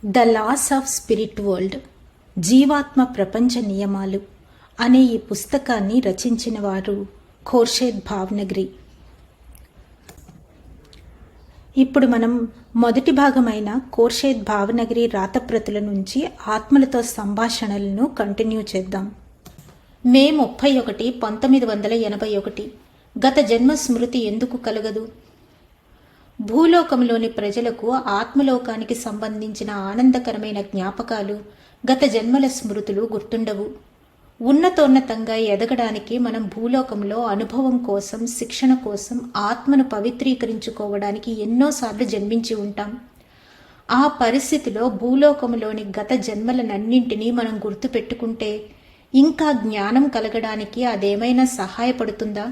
The loss of spirit world, జీవాత్మ ప్రపంచ నియమాలు అనే ఈ పుస్తకాన్ని రచించిన వారు ఖోర్షేద్ భావ్నగరి. ఇప్పుడు మనం మొదటి భాగమైన ఖోర్షేద్ భావ్నగరి రాతప్రతుల నుంచి ఆత్మలతో సంభాషణలను కంటిన్యూ చేద్దాం. మే 31, 1981. గత జన్మ స్మృతి ఎందుకు కలగదు? భూలోకంలోని ప్రజలకు ఆత్మలోకానికి సంబంధించిన ఆనందకరమైన జ్ఞాపకాలు, గత జన్మల స్మృతులు గుర్తుండవు. ఉన్నతోన్నతంగా ఎదగడానికి మనం భూలోకంలో అనుభవం కోసం, శిక్షణ కోసం ఆత్మను పవిత్రీకరించుకోవడానికి ఎన్నోసార్లు జన్మించి ఉంటాం. ఆ పరిస్థితిలో భూలోకంలోని గత జన్మలనన్నింటినీ మనం గుర్తుపెట్టుకుంటే ఇంకా జ్ఞానం కలగడానికి అదేమైనా సహాయపడుతుందా?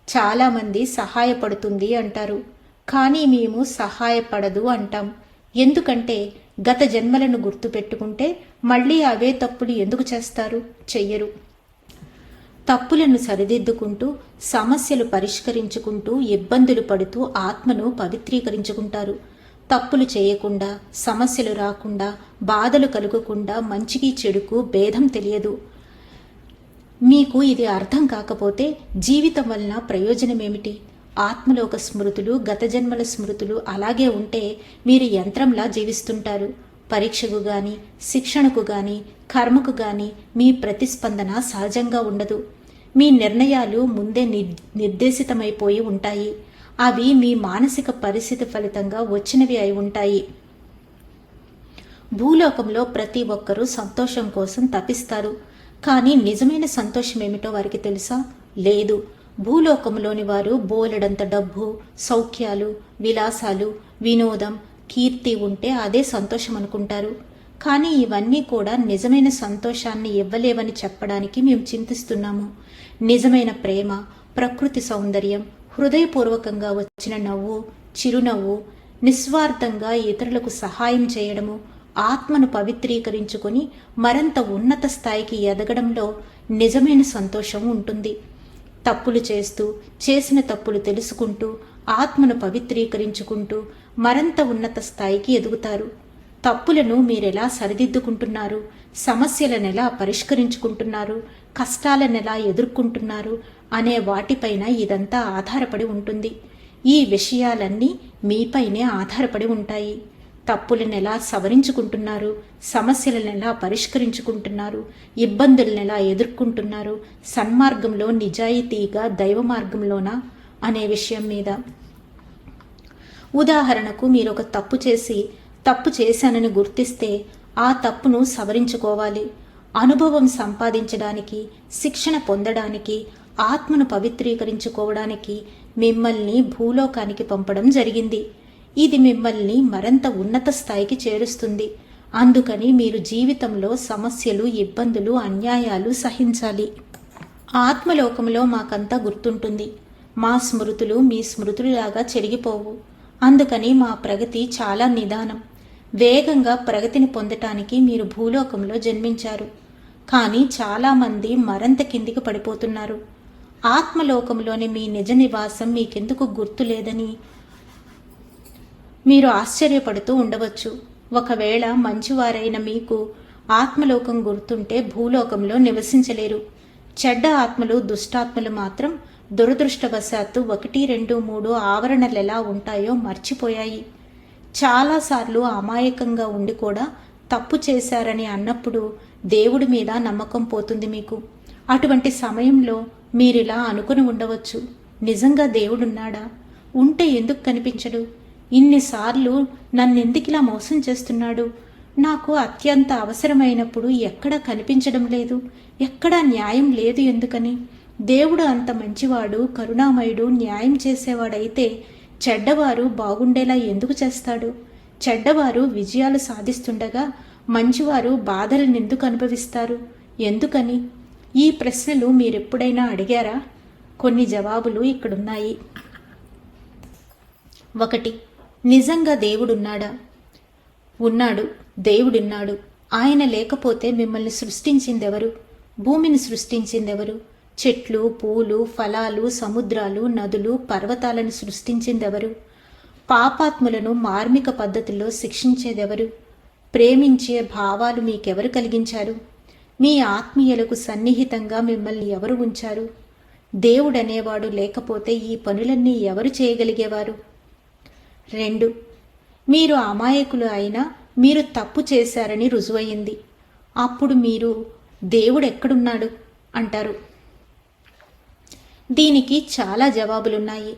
చాలామంది సహాయపడుతుంది అంటారు, కానీ మేము సహాయపడదు అంటాం. ఎందుకంటే గత జన్మలను గుర్తుపెట్టుకుంటే మళ్ళీ అవే తప్పులు ఎందుకు చేస్తారు? చెయ్యరు. తప్పులను సరిదిద్దుకుంటూ, సమస్యలు పరిష్కరించుకుంటూ, ఇబ్బందులు పడుతూ ఆత్మను పవిత్రీకరించుకుంటారు. తప్పులు చేయకుండా, సమస్యలు రాకుండా, బాధలు కలుగకుండా మంచికి చెడుకు భేదం తెలియదు. మీకు ఇది అర్థం కాకపోతే జీవితం వలన ప్రయోజనమేమిటి? ఆత్మలోక స్మృతులు, గత జన్మల స్మృతులు అలాగే ఉంటే మీరు యంత్రంలా జీవిస్తుంటారు. పరీక్షకు గాని, శిక్షణకు గాని, కర్మకు గాని మీ ప్రతిస్పందన సహజంగా ఉండదు. మీ నిర్ణయాలు ముందే నిర్దేశితమైపోయి ఉంటాయి. అవి మీ మానసిక పరిస్థితి ఫలితంగా వచ్చినవి అయి ఉంటాయి. భూలోకంలో ప్రతి ఒక్కరూ సంతోషం కోసం తపిస్తారు. కానీ నిజమైన సంతోషం ఏమిటో వారికి తెలుసా? లేదు. భూలోకంలోని వారు బోలెడంత డబ్బు, సౌఖ్యాలు, విలాసాలు, వినోదం, కీర్తి ఉంటే అదే సంతోషం అనుకుంటారు. కానీ ఇవన్నీ కూడా నిజమైన సంతోషాన్ని ఇవ్వలేవని చెప్పడానికి మేము చింతిస్తున్నాము. నిజమైన ప్రేమ, ప్రకృతి సౌందర్యం, హృదయపూర్వకంగా వచ్చిన నవ్వు, చిరునవ్వు, నిస్వార్థంగా ఇతరులకు సహాయం చేయడము, ఆత్మను పవిత్రీకరించుకొని మరింత ఉన్నత స్థాయికి ఎదగడంలో నిజమైన సంతోషం ఉంటుంది. తప్పులు చేస్తూ, చేసిన తప్పులు తెలుసుకుంటూ, ఆత్మను పవిత్రీకరించుకుంటూ మరింత ఉన్నత స్థాయికి ఎదుగుతారు. తప్పులను మీరెలా సరిదిద్దుకుంటున్నారు? సమస్యలను ఎలా పరిష్కరించుకుంటున్నారు? కష్టాలను ఎలా ఎదుర్కొంటున్నారు అనే వాటిపైన ఇదంతా ఆధారపడి ఉంటుంది. ఈ విషయాలన్నీ మీపైనే ఆధారపడి ఉంటాయి. తప్పులను ఎలా సవరించుకుంటున్నారు? సమస్యలను ఎలా పరిష్కరించుకుంటున్నారు? ఇబ్బందులను ఎలా ఎదుర్కొంటున్నారు? సన్మార్గంలో, నిజాయితీగా, దైవ మార్గంలోనా అనే విషయం మీద. ఉదాహరణకు మీరు ఒక తప్పు చేశానని గుర్తిస్తే ఆ తప్పును సవరించుకోవాలి. అనుభవం సంపాదించడానికి, శిక్షణ పొందడానికి, ఆత్మను పవిత్రీకరించుకోవడానికి మిమ్మల్ని భూలోకానికి పంపడం జరిగింది. ఇది మిమ్మల్ని మరింత ఉన్నత స్థాయికి చేరుస్తుంది. అందుకని మీరు జీవితంలో సమస్యలు, ఇబ్బందులు, అన్యాయాలు సహించాలి. ఆత్మలోకంలో మాకంతా గుర్తుంటుంది. మా స్మృతులు మీ స్మృతులులాగా చెరిగిపోవు. అందుకని మా ప్రగతి చాలా నిదానం. వేగంగా ప్రగతిని పొందటానికి మీరు భూలోకంలో జన్మించారు. కానీ చాలామంది మరింత కిందికి పడిపోతున్నారు. ఆత్మలోకంలోని మీ నిజ నివాసం మీకెందుకు గుర్తులేదని మీరు ఆశ్చర్యపడుతూ ఉండవచ్చు. ఒకవేళ మంచివారైన మీకు ఆత్మలోకం గుర్తుంటే భూలోకంలో నివసించలేరు. చెడ్డ ఆత్మలు, దుష్టాత్మలు మాత్రం దురదృష్టవశాత్తు 1, 2, 3 ఆవరణలు ఎలా ఉంటాయో మర్చిపోయాయి. చాలాసార్లు అమాయకంగా ఉండి కూడా తప్పు చేశారని అన్నప్పుడు దేవుడి మీద నమ్మకం పోతుంది మీకు. అటువంటి సమయంలో మీరిలా అనుకుని ఉండవచ్చు, నిజంగా దేవుడున్నాడా? ఉంటే ఎందుకు కనిపించడు? ఇన్నిసార్లు నన్నెందుకిలా మోసం చేస్తున్నాడు? నాకు అత్యంత అవసరమైనప్పుడు ఎక్కడా కనిపించడం లేదు, ఎక్కడా న్యాయం లేదు ఎందుకని? దేవుడు అంత మంచివాడు, కరుణామయుడు, న్యాయం చేసేవాడైతే చెడ్డవారు బాగుండేలా ఎందుకు చేస్తాడు? చెడ్డవారు విజయాలు సాధిస్తుండగా మంచివారు బాధలను ఎందుకు అనుభవిస్తారు? ఎందుకని? ఈ ప్రశ్నలు మీరెప్పుడైనా అడిగారా? కొన్ని జవాబులు ఇక్కడున్నాయి. 1. నిజంగా దేవుడున్నాడా? ఉన్నాడు. దేవుడున్నాడు. ఆయన లేకపోతే మిమ్మల్ని సృష్టించిందెవరు? భూమిని సృష్టించిందెవరు? చెట్లు, పూలు, ఫలాలు, సముద్రాలు, నదులు, పర్వతాలను సృష్టించిందెవరు? పాపాత్ములను మార్మిక పద్ధతిలో శిక్షించేదెవరు? ప్రేమించే భావాలు మీకెవరు కలిగించారు? మీ ఆత్మీయులకు సన్నిహితంగా మిమ్మల్ని ఎవరు ఉంచారు? దేవుడనేవాడు లేకపోతే ఈ పనులన్నీ ఎవరు చేయగలిగేవారు? 2. మీరు అమాయకులు అయినా మీరు తప్పు చేశారని రుజువయింది. అప్పుడు మీరు దేవుడెక్కడున్నాడు అంటారు. దీనికి చాలా జవాబులున్నాయి.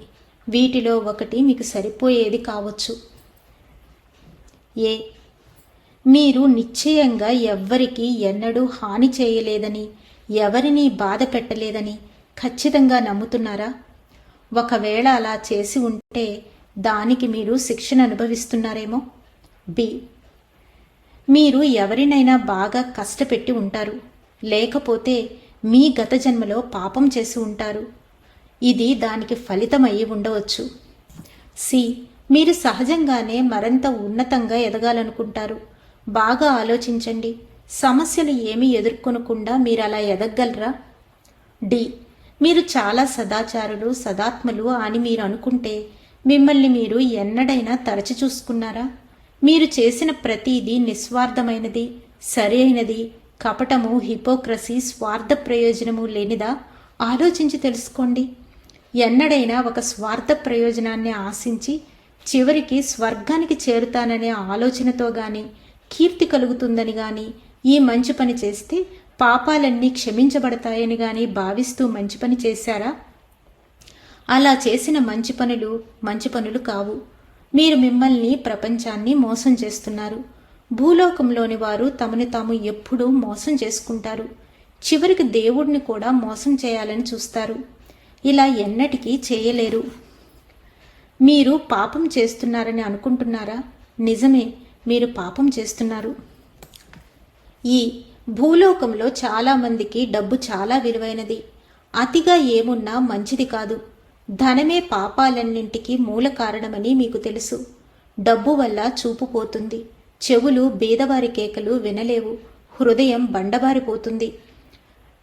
వీటిలో ఒకటి మీకు సరిపోయేది కావచ్చు. ఏ, మీరు నిశ్చయంగా ఎవ్వరికీ ఎన్నడూ హాని చేయలేదని, ఎవరినీ బాధ పెట్టలేదని ఖచ్చితంగా నమ్ముతున్నారా? ఒకవేళ అలా చేసి ఉంటే దానికి మీరు శిక్షను అనుభవిస్తున్నారేమో. బి, మీరు ఎవరినైనా బాగా కష్టపెట్టి ఉంటారు, లేకపోతే మీ గత జన్మలో పాపం చేసి ఉంటారు. ఇది దానికి ఫలితమయ్యి ఉండవచ్చు. సి, మీరు సహజంగానే మరింత ఉన్నతంగా ఎదగాలనుకుంటారు. బాగా ఆలోచించండి. సమస్యలు ఏమీ ఎదుర్కొనకుండా మీరు అలా ఎదగలరా? డి, మీరు చాలా సదాచారులు, సదాత్మలు అని మీరు అనుకుంటే మిమ్మల్ని మీరు ఎన్నడైనా తరచి చూసుకున్నారా? మీరు చేసిన ప్రతిదీ నిస్వార్థమైనది, సరి అయినది, కపటము, హిపోక్రసీ, స్వార్థ ప్రయోజనము లేనిదా? ఆలోచించి తెలుసుకోండి. ఎన్నడైనా ఒక స్వార్థ ప్రయోజనాన్ని ఆశించి చివరికి స్వర్గానికి చేరుతాననే ఆలోచనతో గాని, కీర్తి కలుగుతుందని గాని ఈ మంచి పని చేస్తే పాపాలన్నీ క్షమించబడతాయని గాని భావిస్తూ మంచి పని చేశారా? అలా చేసిన మంచి పనులు కావు. మీరు మిమ్మల్ని, ప్రపంచాన్ని మోసం చేస్తున్నారు. భూలోకంలోని వారు తమని తాము ఎప్పుడూ మోసం చేసుకుంటారు. చివరికి దేవుడిని కూడా మోసం చేయాలని చూస్తారు. ఇలా ఎన్నటికీ చేయలేరు. మీరు పాపం చేస్తున్నారని అనుకుంటున్నారా? నిజమే, మీరు పాపం చేస్తున్నారు. ఈ భూలోకంలో చాలామందికి డబ్బు చాలా విలువైనది. అతిగా ఏమున్నా మంచిది కాదు. ధనమే పాపాలన్నింటికీ మూల కారణమని మీకు తెలుసు. డబ్బు వల్ల చూపు పోతుంది, చెవులు బీదవారి కేకలు వినలేవు, హృదయం బండబారిపోతుంది.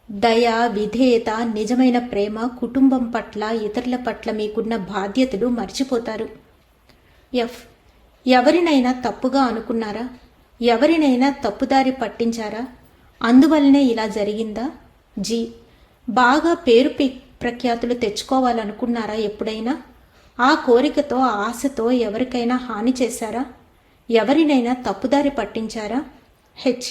దయ, విధేయత, నిజమైన ప్రేమ, కుటుంబం పట్ల, ఇతరుల పట్ల మీకున్న బాధ్యతలు మర్చిపోతారు. ఎఫ్, ఎవరినైనా తప్పుగా అనుకున్నారా? ఎవరినైనా తప్పుదారి పట్టించారా? అందువల్లనే ఇలా జరిగిందా? జీ, బాగా పేరు ప్రఖ్యాతులు తెచ్చుకోవాలనుకున్నారా ఎప్పుడైనా? ఆ కోరికతో, ఆశతో ఎవరికైనా హాని చేశారా? ఎవరినైనా తప్పుదారి పట్టించారా? హెచ్,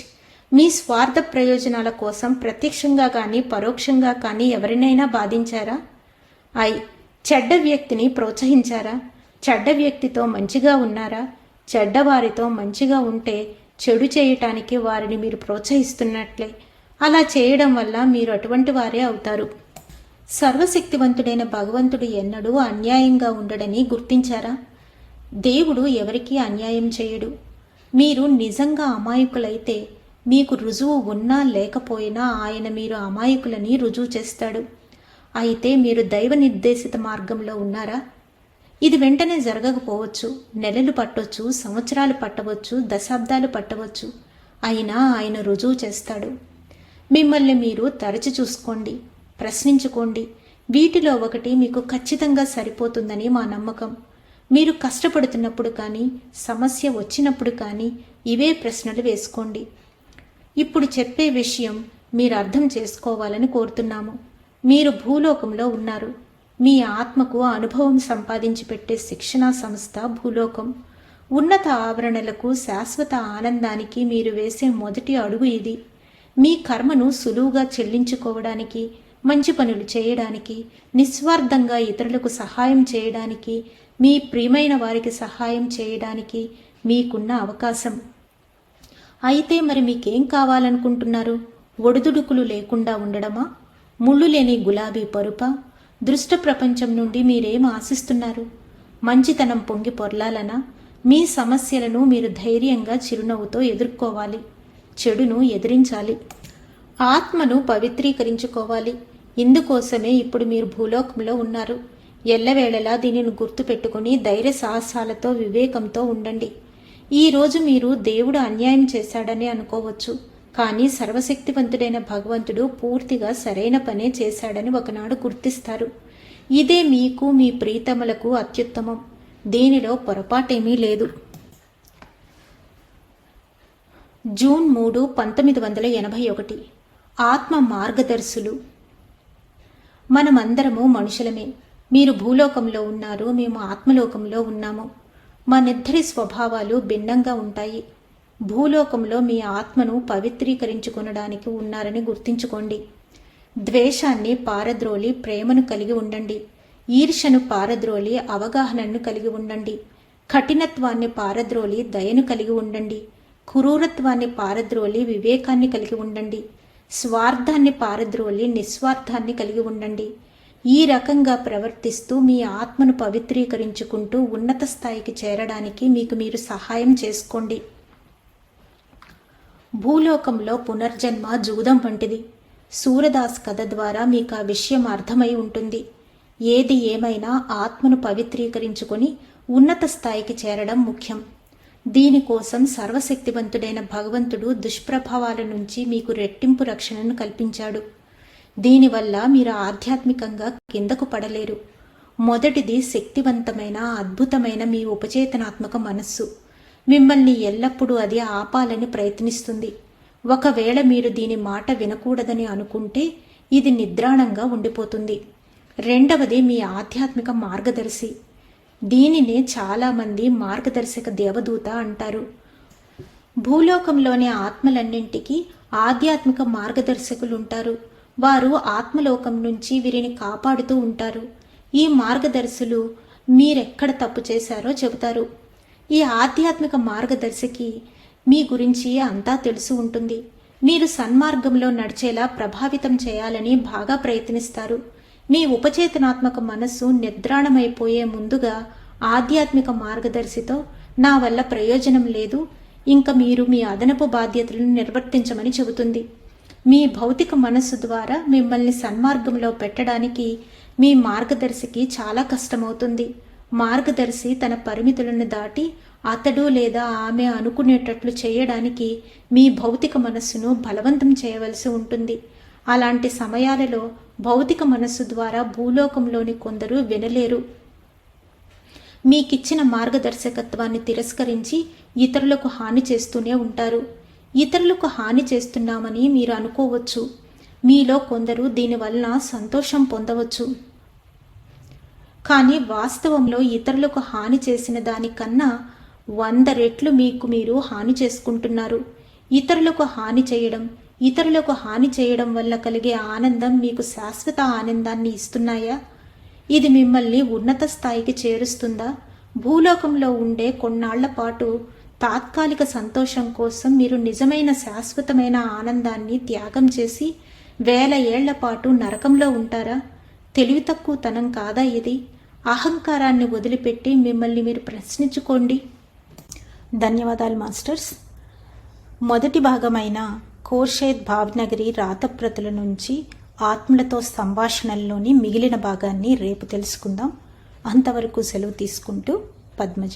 మీ స్వార్థ ప్రయోజనాల కోసం ప్రత్యక్షంగా కానీ పరోక్షంగా కానీ ఎవరినైనా బాధించారా? ఐ, చెడ్డ వ్యక్తిని ప్రోత్సహించారా? చెడ్డ వ్యక్తితో మంచిగా ఉన్నారా? చెడ్డవారితో మంచిగా ఉంటే చెడు చేయటానికి వారిని మీరు ప్రోత్సహిస్తున్నట్లే. అలా చేయడం వల్ల మీరు అటువంటి వారే అవుతారు. సర్వశక్తివంతుడైన భగవంతుడు ఎన్నడూ అన్యాయంగా ఉండడని గుర్తించారా? దేవుడు ఎవరికీ అన్యాయం చేయడు. మీరు నిజంగా అమాయకులైతే మీకు రుజువు ఉన్నా లేకపోయినా ఆయన మీరు అమాయకులని రుజువు చేస్తాడు. అయితే మీరు దైవ నిర్దేశిత మార్గంలో ఉన్నారా? ఇది వెంటనే జరగకపోవచ్చు, నెలలు పట్టవచ్చు, సంవత్సరాలు పట్టవచ్చు, దశాబ్దాలు పట్టవచ్చు. అయినా ఆయన రుజువు చేస్తాడు. మిమ్మల్ని మీరు తరచి చూసుకోండి, ప్రశ్నించుకోండి. వీటిలో ఒకటి మీకు ఖచ్చితంగా సరిపోతుందని మా నమ్మకం. మీరు కష్టపడుతున్నప్పుడు కానీ, సమస్య వచ్చినప్పుడు కానీ ఇవే ప్రశ్నలు వేసుకోండి. ఇప్పుడు చెప్పే విషయం మీరు అర్థం చేసుకోవాలని కోరుతున్నాము. మీరు భూలోకంలో ఉన్నారు. మీ ఆత్మకు అనుభవం సంపాదించి పెట్టే శిక్షణా సంస్థ భూలోకం. ఉన్నత ఆవరణలకు, శాశ్వత ఆనందానికి మీరు వేసే మొదటి అడుగు ఇది. మీ కర్మను సులువుగా చెల్లించుకోవడానికి, మంచి పనులు చేయడానికి, నిస్వార్థంగా ఇతరులకు సహాయం చేయడానికి, మీ ప్రియమైన వారికి సహాయం చేయడానికి మీకున్న అవకాశం. అయితే మరి మీకేం కావాలనుకుంటున్నారు? ఒడిదుడుకులు లేకుండా ఉండడమా? ముళ్ళు లేని గులాబీ పరుపా? దృష్ట ప్రపంచం నుండి మీరేం ఆశిస్తున్నారు? మంచితనం పొంగి పొర్లాలనా? మీ సమస్యలను మీరు ధైర్యంగా చిరునవ్వుతో ఎదుర్కోవాలి. చెడును ఎదిరించాలి. ఆత్మను పవిత్రీకరించుకోవాలి. ఇందుకోసమే ఇప్పుడు మీరు భూలోకంలో ఉన్నారు. ఎల్లవేళలా దీనిని గుర్తుపెట్టుకుని ధైర్య సాహసాలతో, వివేకంతో ఉండండి. ఈరోజు మీరు దేవుడు అన్యాయం చేశాడని అనుకోవచ్చు, కానీ సర్వశక్తివంతుడైన భగవంతుడు పూర్తిగా సరైన పనే చేశాడని ఒకనాడు గుర్తిస్తారు. ఇదే మీకు, మీ ప్రీతములకు అత్యుత్తమం. దీనిలో పొరపాటేమీ లేదు. జూన్ 3, 1981. ఆత్మ మార్గదర్శులు. మనమందరము మనుషులమే. మీరు భూలోకంలో ఉన్నారు, మేము ఆత్మలోకంలో ఉన్నాము. మనిద్దరి స్వభావాలు భిన్నంగా ఉంటాయి. భూలోకంలో మీ ఆత్మను పవిత్రీకరించుకొనడానికి ఉన్నారని గుర్తించుకోండి. ద్వేషాన్ని పారద్రోలి ప్రేమను కలిగి ఉండండి. ఈర్ష్యను పారద్రోలి అవగాహనను కలిగి ఉండండి. కఠినత్వాన్ని పారద్రోలి దయను కలిగి ఉండండి. క్రూరత్వాన్ని పారద్రోలి వివేకాన్ని కలిగి ఉండండి. స్వార్థాన్ని పారద్రోలి నిస్వార్థాన్ని కలిగి ఉండండి. ఈ రకంగా ప్రవర్తిస్తూ మీ ఆత్మను పవిత్రీకరించుకుంటూ ఉన్నత స్థాయికి చేరడానికి మీకు మీరు సహాయం చేసుకోండి. భూలోకంలో పునర్జన్మ జూదం వంటిది. సూరదాస్ కథ ద్వారా మీకు ఆ విషయం అర్థమై ఉంటుంది. ఏది ఏమైనా ఆత్మను పవిత్రీకరించుకొని ఉన్నత స్థాయికి చేరడం ముఖ్యం. దీనికోసం సర్వశక్తివంతుడైన భగవంతుడు దుష్ప్రభావాల నుంచి మీకు రెట్టింపు రక్షణను కల్పించాడు. దీనివల్ల మీరు ఆధ్యాత్మికంగా కిందకు పడలేరు. మొదటిది శక్తివంతమైన అద్భుతమైన మీ ఉపచేతనాత్మక మనస్సు. మిమ్మల్ని ఎల్లప్పుడూ అది ఆపాలని ప్రయత్నిస్తుంది. ఒకవేళ మీరు దీని మాట వినకూడదని అనుకుంటే ఇది నిద్రాణంగా ఉండిపోతుంది. రెండవది మీ ఆధ్యాత్మిక మార్గదర్శి. దీనినే చాలామంది మార్గదర్శక దేవదూత అంటారు. భూలోకంలోని ఆత్మలన్నింటికీ ఆధ్యాత్మిక మార్గదర్శకులుంటారు. వారు ఆత్మలోకం నుంచి వీరిని కాపాడుతూ ఉంటారు. ఈ మార్గదర్శులు మీరెక్కడ తప్పు చేశారో చెబుతారు. ఈ ఆధ్యాత్మిక మార్గదర్శికి మీ గురించి అంతా తెలుసు ఉంటుంది. మీరు సన్మార్గంలో నడిచేలా ప్రభావితం చేయాలని బాగా ప్రయత్నిస్తారు. మీ ఉపచేతనాత్మక మనస్సు నిద్రాణమైపోయే ముందుగా ఆధ్యాత్మిక మార్గదర్శితో నా వల్ల ప్రయోజనం లేదు, ఇంకా మీరు మీ అదనపు బాధ్యతలను నిర్వర్తించమని చెబుతుంది. మీ భౌతిక మనస్సు ద్వారా మిమ్మల్ని సన్మార్గంలో పెట్టడానికి మీ మార్గదర్శికి చాలా కష్టమవుతుంది. మార్గదర్శి తన పరిమితులను దాటి అతడు లేదా ఆమె అనుకునేటట్లు చేయడానికి మీ భౌతిక మనస్సును బలవంతం చేయవలసి ఉంటుంది. అలాంటి సమయాలలో భౌతిక మనస్సు ద్వారా భూలోకంలోని కొందరు వినలేరు. మీకిచ్చిన మార్గదర్శకత్వాన్ని తిరస్కరించి ఇతరులకు హాని చేస్తూనే ఉంటారు. ఇతరులకు హాని చేస్తున్నామని మీరు అనుకోవచ్చు. మీలో కొందరు దీనివలన సంతోషం పొందవచ్చు. కానీ వాస్తవంలో ఇతరులకు హాని చేసిన దానికన్నా 100 రెట్లు మీకు మీరు హాని చేసుకుంటున్నారు. ఇతరులకు హాని చేయడం వల్ల కలిగే ఆనందం మీకు శాశ్వత ఆనందాన్ని ఇస్తున్నాయా? ఇది మిమ్మల్ని ఉన్నత స్థాయికి చేరుస్తుందా? భూలోకంలో ఉండే కొన్నాళ్ల పాటు తాత్కాలిక సంతోషం కోసం మీరు నిజమైన శాశ్వతమైన ఆనందాన్ని త్యాగం చేసి 1000 ఏళ్ల పాటు నరకంలో ఉంటారా? తెలివి తక్కువతనం కాదా ఇది? అహంకారాన్ని వదిలిపెట్టి మిమ్మల్ని మీరు ప్రశ్నించుకోండి. ధన్యవాదాలు మాస్టర్స్. మొదటి భాగమైన ఖోర్షేద్ భావ్నగరి రాతప్రతుల నుంచి ఆత్మలతో సంభాషణల్లోని మిగిలిన భాగాన్ని రేపు తెలుసుకుందాం. అంతవరకు సెలవు తీసుకుంటూ పద్మజ.